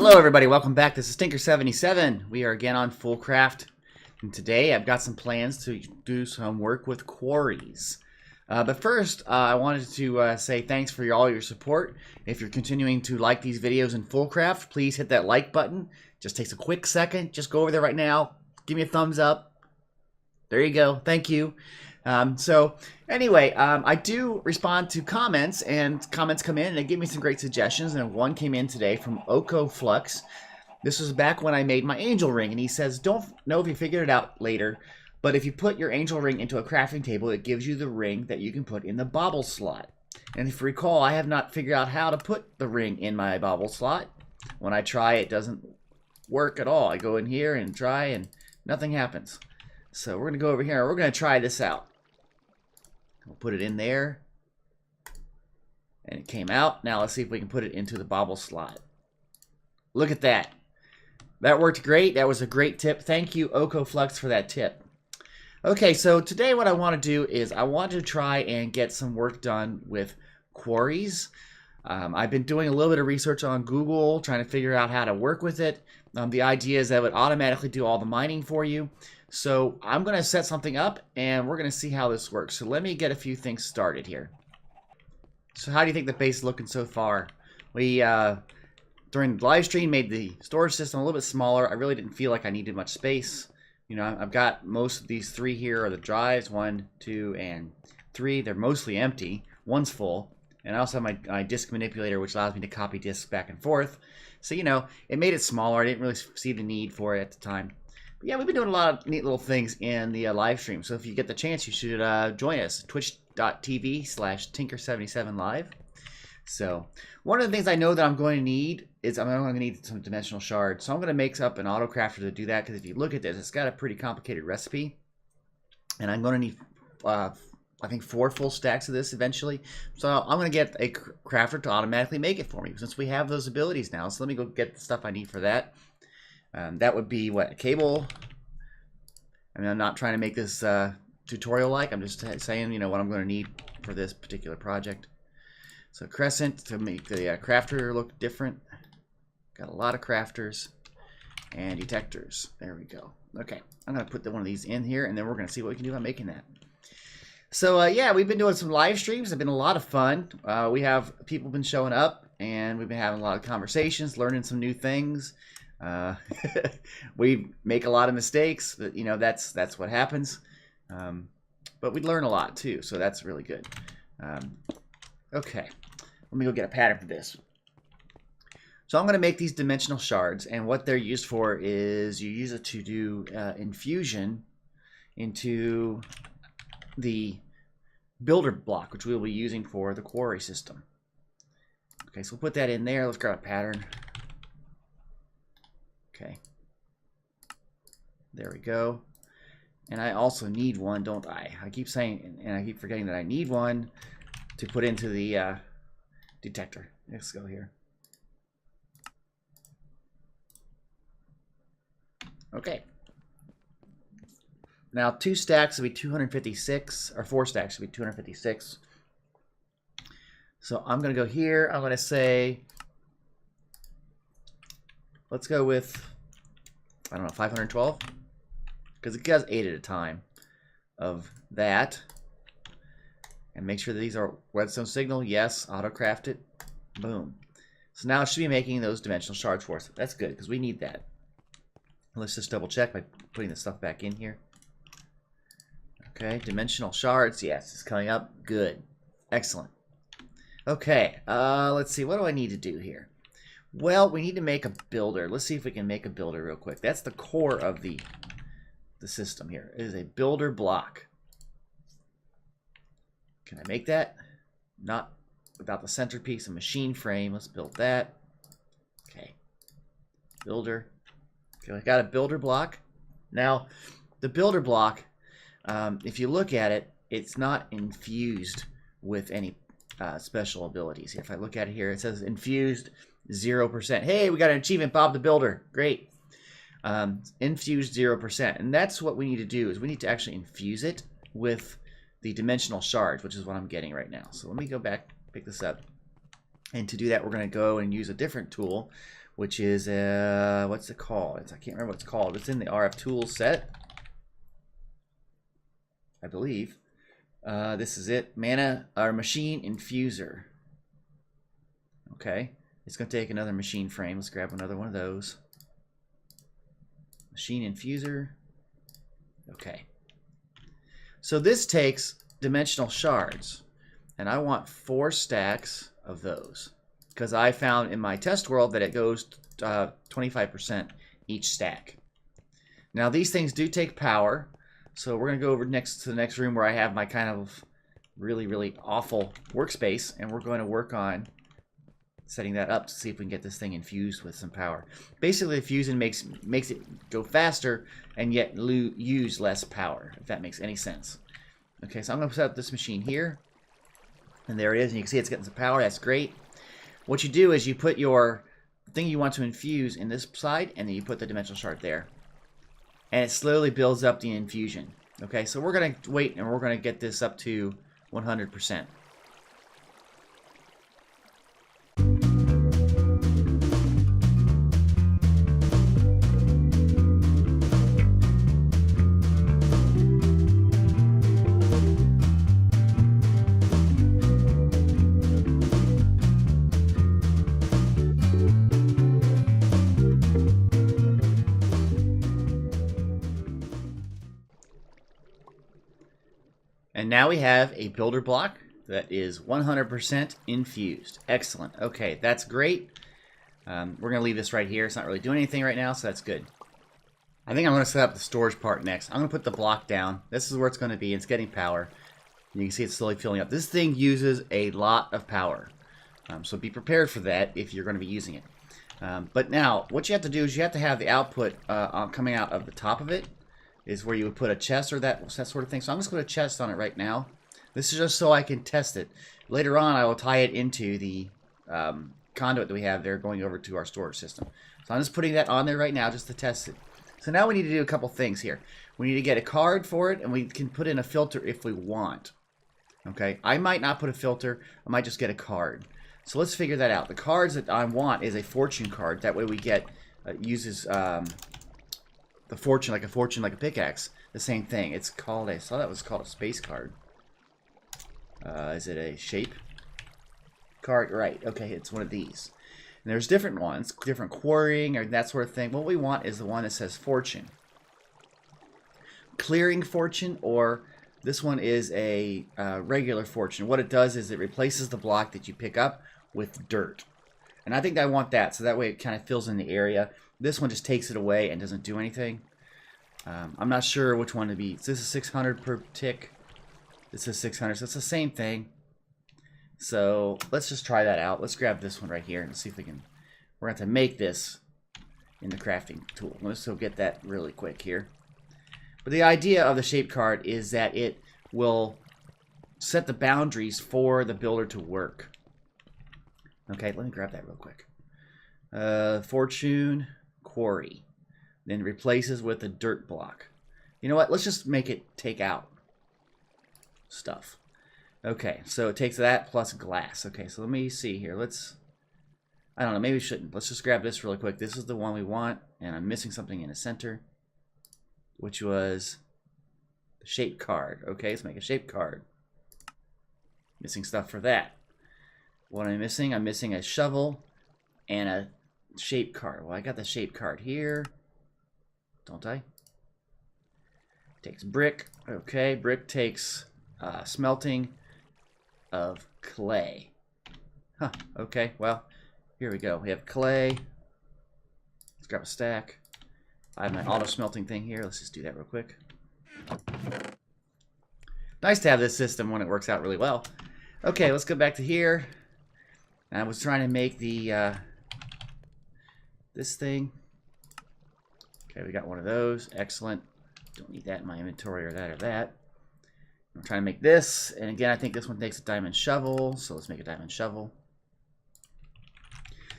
Hello everybody, welcome back. This is Tinker77. We are again on FoolCraft, and today I've got some plans to do some work with quarries. But first, I wanted to say thanks for all your support. If you're continuing to like these videos in FoolCraft, please hit that like button. Just takes a quick second. Just go over there right now. Give me a thumbs up. There you go. Thank you. Anyway, I do respond to comments, and comments come in and they give me some great suggestions, and one came in today from OCO Flux. This was back when I made my angel ring, and he says, don't know if you figured it out later, but if you put your angel ring into a crafting table, it gives you the ring that you can put in the bobble slot. And if you recall, I have not figured out how to put the ring in my bobble slot. When I try, it doesn't work at all. I go in here and try, and nothing happens. So we're going to go over here, we're going to try this out. We'll put it in there, and it came out. Now let's see if we can put it into the bobble slot. Look at that. That worked great. That was a great tip. Thank you, OCO Flux, for that tip. Okay, so today what I want to do is I want to try and get some work done with quarries. I've been doing a little bit of research on Google, trying to figure out how to work with it. The idea is that it would automatically do all the mining for you. So I'm going to set something up, and we're going to see how this works. So let me get a few things started here. So how do you think the base is looking so far? We, during the live stream, made the storage system a little bit smaller. I really didn't feel like I needed much space. You know, I've got most of these three here are the drives, 1, 2, and 3. They're mostly empty. One's full. And I also have my disk manipulator, which allows me to copy disks back and forth. So, you know, it made it smaller. I didn't really see the need for it at the time. But yeah, we've been doing a lot of neat little things in the live stream. So if you get the chance, you should join us. Twitch.tv/Tinker77live. So one of the things I know that I'm going to need is I'm going to need some dimensional shards. So I'm going to make up an auto crafter to do that, because if you look at this, it's got a pretty complicated recipe. And I'm going to need, I think, 4 full stacks of this eventually. So I'm going to get a crafter to automatically make it for me, since we have those abilities now. So let me go get the stuff I need for that. That would be, what, a cable? I mean, I'm not trying to make this tutorial-like. I'm just saying, you know, what I'm going to need for this particular project. So crescent to make the crafter look different. Got a lot of crafters and detectors. There we go. Okay, I'm going to put one of these in here, and then we're going to see what we can do about making that. So, yeah, we've been doing some live streams. They've been a lot of fun. We have people been showing up, and we've been having a lot of conversations, learning some new things. We make a lot of mistakes, but you know, that's what happens. But we learn a lot too, so that's really good. Okay, let me go get a pattern for this. So I'm going to make these dimensional shards, and what they're used for is you use it to do infusion into the builder block, which we'll be using for the quarry system. Okay, so we'll put that in there. Let's grab a pattern. Okay, there we go. And I also need one, don't I? I keep saying, and I keep forgetting that I need one to put into the detector. Let's go here. Okay. Now 2 stacks will be 256, or 4 stacks will be 256. So I'm going to go here. I'm going to say, let's go with, I don't know, 512? Because it does 8 at a time of that. And make sure that these are redstone signal. Yes, auto-craft it. Boom. So now it should be making those dimensional shards for us. That's good, because we need that. Let's just double check by putting the stuff back in here. Okay, dimensional shards. Yes, it's coming up. Good. Excellent. Okay, let's see. What do I need to do here? Well, we need to make a builder. Let's see if we can make a builder real quick. That's the core of the system here. It is a builder block. Can I make that? Not without the centerpiece and machine frame. Let's build that. Okay. Builder. Okay, I got a builder block. Now, the builder block, if you look at it, it's not infused with any special abilities. If I look at it here, it says infused 0%. Hey, we got an achievement, Bob the Builder. Great. Infused 0%. And that's what we need to do, is we need to actually infuse it with the dimensional shards, which is what I'm getting right now. So let me go back, pick this up. And to do that, we're going to go and use a different tool, which is what's it called? I can't remember what it's called. It's in the RFTools set, I believe. This is it. Mana or Machine Infuser. Okay, it's going to take another machine frame. Let's grab another one of those. Machine Infuser. Okay. So this takes dimensional shards, and I want 4 stacks of those because I found in my test world that it goes 25% each stack. Now these things do take power, so we're going to go over next to the next room where I have my kind of really awful workspace, and we're going to work on setting that up to see if we can get this thing infused with some power. Basically, the fusion makes it go faster and yet use less power, if that makes any sense. Okay, so I'm going to set up this machine here, and there it is, and you can see it's getting some power. That's great. What you do is you put your thing you want to infuse in this side, and then you put the dimensional shard there, and it slowly builds up the infusion. Okay, so we're going to wait, and we're going to get this up to 100%. And now we have a builder block that is 100% infused. Excellent. Okay, that's great. We're going to leave this right here. It's not really doing anything right now, so that's good. I think I'm going to set up the storage part next. I'm going to put the block down. This is where it's going to be. It's getting power. You can see it's slowly filling up. This thing uses a lot of power. So be prepared for that if you're going to be using it. But now, what you have to do is you have to have the output coming out of the top of it. Is where you would put a chest or that sort of thing. So I'm just going to put a chest on it right now. This is just so I can test it. Later on, I will tie it into the conduit that we have there going over to our storage system. So I'm just putting that on there right now just to test it. So now we need to do a couple things here. We need to get a card for it, and we can put in a filter if we want. Okay, I might not put a filter. I might just get a card. So let's figure that out. The cards that I want is a fortune card. That way we get uses the fortune like a pickaxe. The same thing. It's called I saw that was called a space card. Is it a shape card? Right. Okay, it's one of these. And there's different ones, different quarrying or that sort of thing. What we want is the one that says fortune. Clearing fortune, or this one is a regular fortune. What it does is it replaces the block that you pick up with dirt. And I think I want that, so that way it kind of fills in the area. This one just takes it away and doesn't do anything. I'm not sure which one to be. This is 600 per tick. This is 600, so it's the same thing. So let's just try that out. Let's grab this one right here and see if we can. We're going to have to make this in the crafting tool. Let's go get that really quick here. But the idea of the shape card is that it will set the boundaries for the builder to work. Okay, let me grab that real quick. Fortune Quarry. Then replaces with a dirt block. You know what? Let's just make it take out stuff. Okay, so it takes that plus glass. Okay, so let me see here. I don't know, maybe we shouldn't. Let's just grab this really quick. This is the one we want, and I'm missing something in the center, which was the shape card. Okay, let's make a shape card. Missing stuff for that. What am I missing? I'm missing a shovel and a shape card. Well, I got the shape card here. Don't I? Takes brick. Okay, brick takes smelting of clay. Huh, okay, well, here we go. We have clay. Let's grab a stack. I have my auto smelting thing here. Let's just do that real quick. Nice to have this system when it works out really well. Okay, let's go back to here. I was trying to make the this thing. Okay, we got one of those. Excellent. Don't need that in my inventory or that or that. I'm trying to make this, and again, I think this one takes a diamond shovel, so let's make a diamond shovel.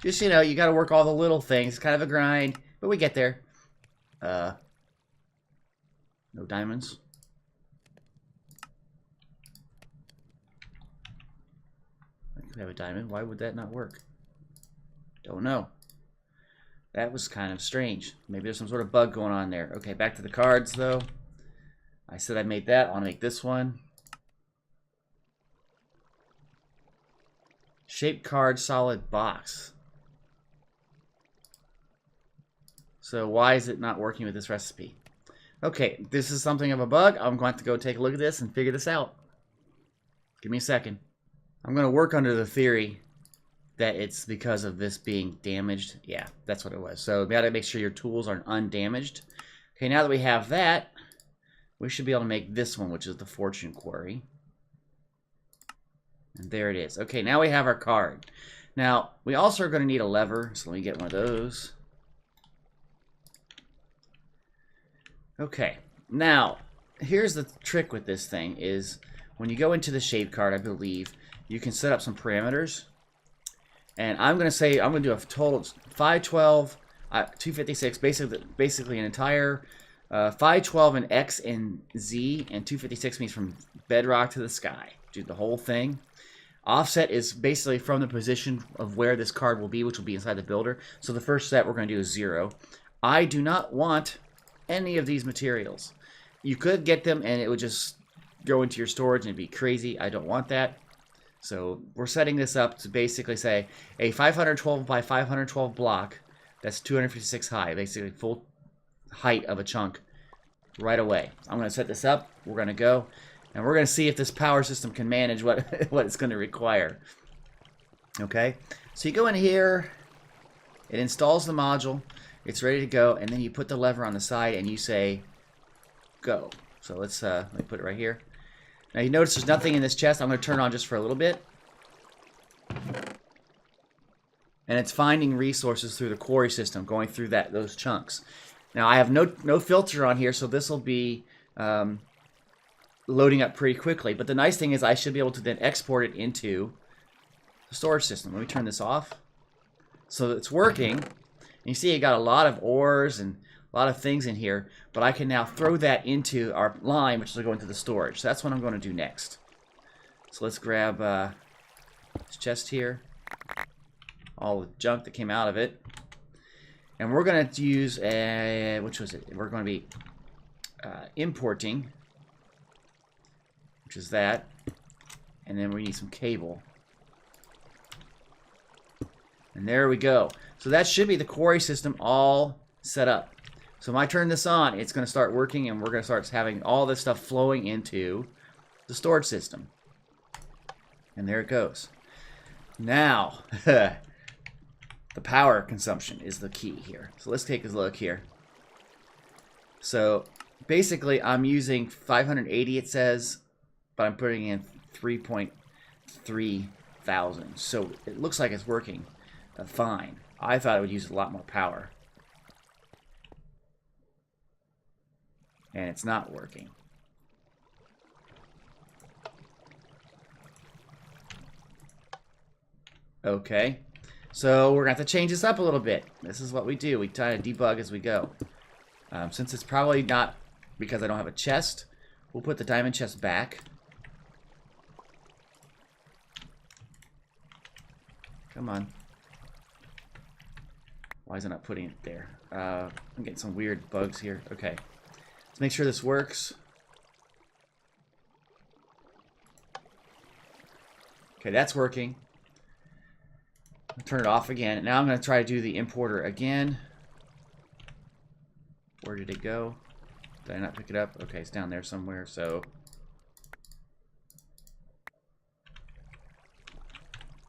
Just, you know, you got to work all the little things. It's kind of a grind, but we get there. No diamonds. I could have a diamond. Why would that not work? Don't know. That was kind of strange. Maybe there's some sort of bug going on there. Okay, back to the cards, though. I said I made that. I want to make this one. Shape card solid box. So why is it not working with this recipe? Okay, this is something of a bug. I'm going to go take a look at this and figure this out. Give me a second. I'm going to work under the theory that it's because of this being damaged. Yeah, that's what it was. So you got to make sure your tools are undamaged. Okay, now that we have that, we should be able to make this one, which is the fortune quarry. And there it is. Okay, now we have our card. Now, we also are going to need a lever, so let me get one of those. Okay, now, here's the trick with this thing is when you go into the shape card, I believe, you can set up some parameters. And I'm going to say, I'm going to do a total 512, 256, basically an entire 512 in X and Z, and 256 means from bedrock to the sky. Do the whole thing. Offset is basically from the position of where this card will be, which will be inside the builder. So the first set we're going to do is 0. I do not want any of these materials. You could get them and it would just go into your storage and it'd be crazy. I don't want that. So we're setting this up to basically say a 512 by 512 block that's 256 high, basically full height of a chunk right away. I'm going to set this up. We're going to go and we're going to see if this power system can manage what it's going to require. Okay, so you go in here, it installs the module, it's ready to go, and then you put the lever on the side and you say go. So let's let me put it right here. Now you notice there's nothing in this chest. I'm going to turn it on just for a little bit. And it's finding resources through the quarry system, going through those chunks. Now I have no filter on here, so this will be loading up pretty quickly. But the nice thing is I should be able to then export it into the storage system. Let me turn this off. So it's working. And you see it got a lot of ores and a lot of things in here, but I can now throw that into our line, which will go into the storage. So that's what I'm going to do next. So let's grab this chest here, all the junk that came out of it, and we're going to use which was it? We're going to be importing, which is that, and then we need some cable. And there we go. So that should be the quarry system all set up. So when I turn this on, it's going to start working, and we're going to start having all this stuff flowing into the storage system. And there it goes. Now, the power consumption is the key here. So let's take a look here. So basically, I'm using 580, it says, but I'm putting in 3.3 thousand. So it looks like it's working fine. I thought it would use a lot more power. And it's not working. Okay. So we're going to have to change this up a little bit. This is what we do. We try to debug as we go. Since it's probably not because I don't have a chest, we'll put the diamond chest back. Come on. Why is it not putting it there? I'm getting some weird bugs here. Okay. Let's make sure this works. Okay, that's working. I'll turn it off again. Now I'm going to try to do the importer again. Where did it go? Did I not pick it up? Okay, it's down there somewhere, so...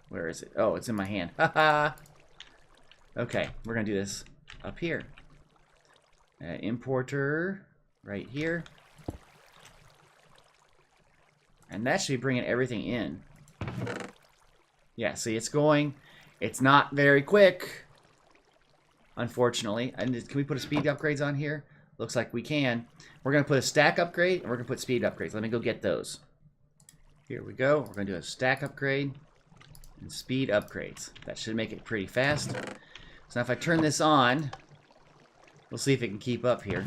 Where is it? Oh, it's in my hand. Haha! Okay, we're going to do this up here. Importer right here. And that should be bringing everything in. Yeah, see, it's going. It's not very quick, unfortunately. And can we put a speed upgrades on here? Looks like we can. We're going to put a stack upgrade, and we're going to put speed upgrades. Let me go get those. Here we go. We're going to do a stack upgrade and speed upgrades. That should make it pretty fast. So now if I turn this on, we'll see if it can keep up here.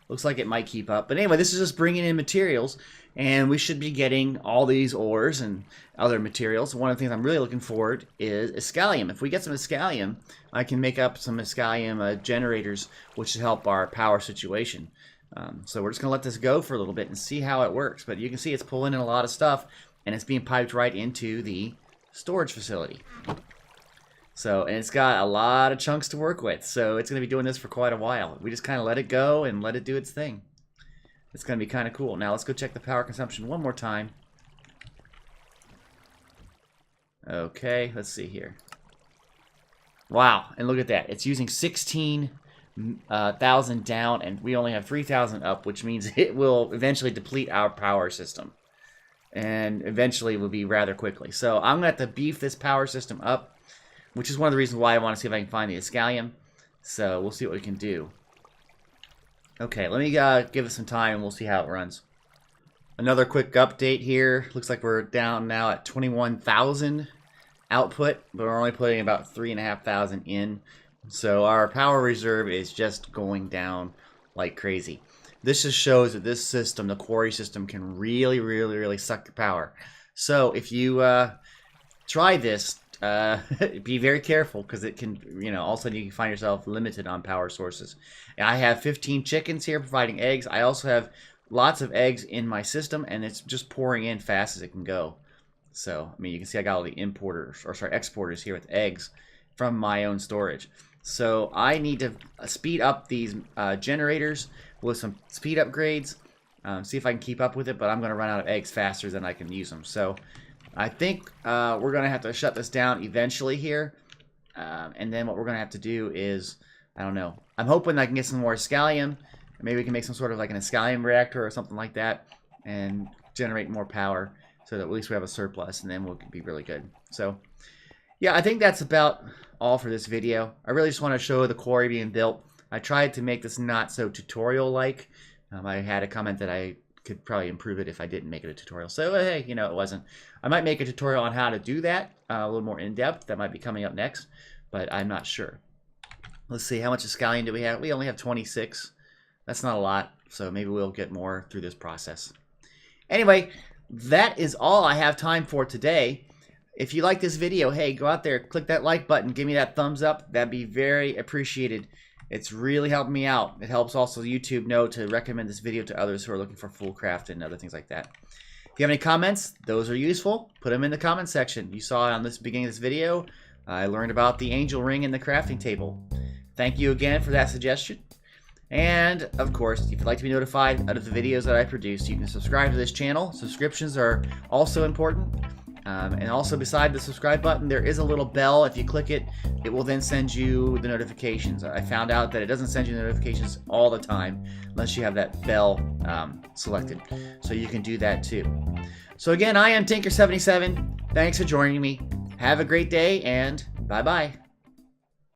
Looks like it might keep up. But anyway, this is just bringing in materials, and we should be getting all these ores and other materials. One of the things I'm really looking forward is Iscalium. If we get some Iscalium, I can make up some Iscalium generators, which should help our power situation. So we're just going to let this go for a little bit and see how it works. But you can see it's pulling in a lot of stuff, and it's being piped right into the storage facility. So, and it's got a lot of chunks to work with, so it's going to be doing this for quite a while. We just kind of let it go and let it do its thing. It's going to be kind of cool. Now let's go check the power consumption one more time. Okay, let's see here. Wow, and look at that. It's using 16,000 down, and we only have 3,000 up, which means it will eventually deplete our power system. And eventually will be rather quickly. So I'm going to have to beef this power system up, which is one of the reasons why I want to see if I can find the Iscalium. So we'll see what we can do. Okay, let me give it some time and we'll see how it runs. Another quick update here. Looks like we're down now at 21,000 output, but we're only putting about 3,500 in. So our power reserve is just going down like crazy. This just shows that this system, the Quarry system, can really suck the power. So if you try this, be very careful, because it can, all of a sudden you can find yourself limited on power sources. And I have 15 chickens here providing eggs. I also have lots of eggs in my system, and it's just pouring in fast as it can go. So, I mean, you can see I got all the exporters here with eggs from my own storage. So I need to speed up these generators with some speed upgrades. See if I can keep up with it, but I'm going to run out of eggs faster than I can use them. So I think we're going to have to shut this down eventually here. And then what we're going to have to do is, I don't know. I'm hoping I can get some more Iscalium. Maybe we can make some sort of like an Iscalium reactor or something like that and generate more power so that at least we have a surplus, and then we'll be really good. So, yeah, I think that's about all for this video. I really just want to show the quarry being built. I tried to make this not so tutorial-like. I had a comment that I could probably improve it if I didn't make it a tutorial. So, hey, it wasn't. I might make a tutorial on how to do that, a little more in-depth. That might be coming up next, but I'm not sure. Let's see, how much Iscalium do we have? We only have 26. That's not a lot, so maybe we'll get more through this process. Anyway, that is all I have time for today. If you like this video, hey, go out there, click that like button, give me that thumbs up. That'd be very appreciated. It's really helping me out. It helps also YouTube know to recommend this video to others who are looking for FoolCraft and other things like that. If you have any comments, those are useful. Put them in the comment section. You saw it on this beginning of this video. I learned about the angel ring and the crafting table. Thank you again for that suggestion. And, of course, if you'd like to be notified of the videos that I produce, you can subscribe to this channel. Subscriptions are also important. And also, beside the subscribe button, there is a little bell. If you click it, it will then send you the notifications. I found out that it doesn't send you the notifications all the time unless you have that bell selected. So you can do that too. So again, I am Tinker77. Thanks for joining me. Have a great day, and bye-bye.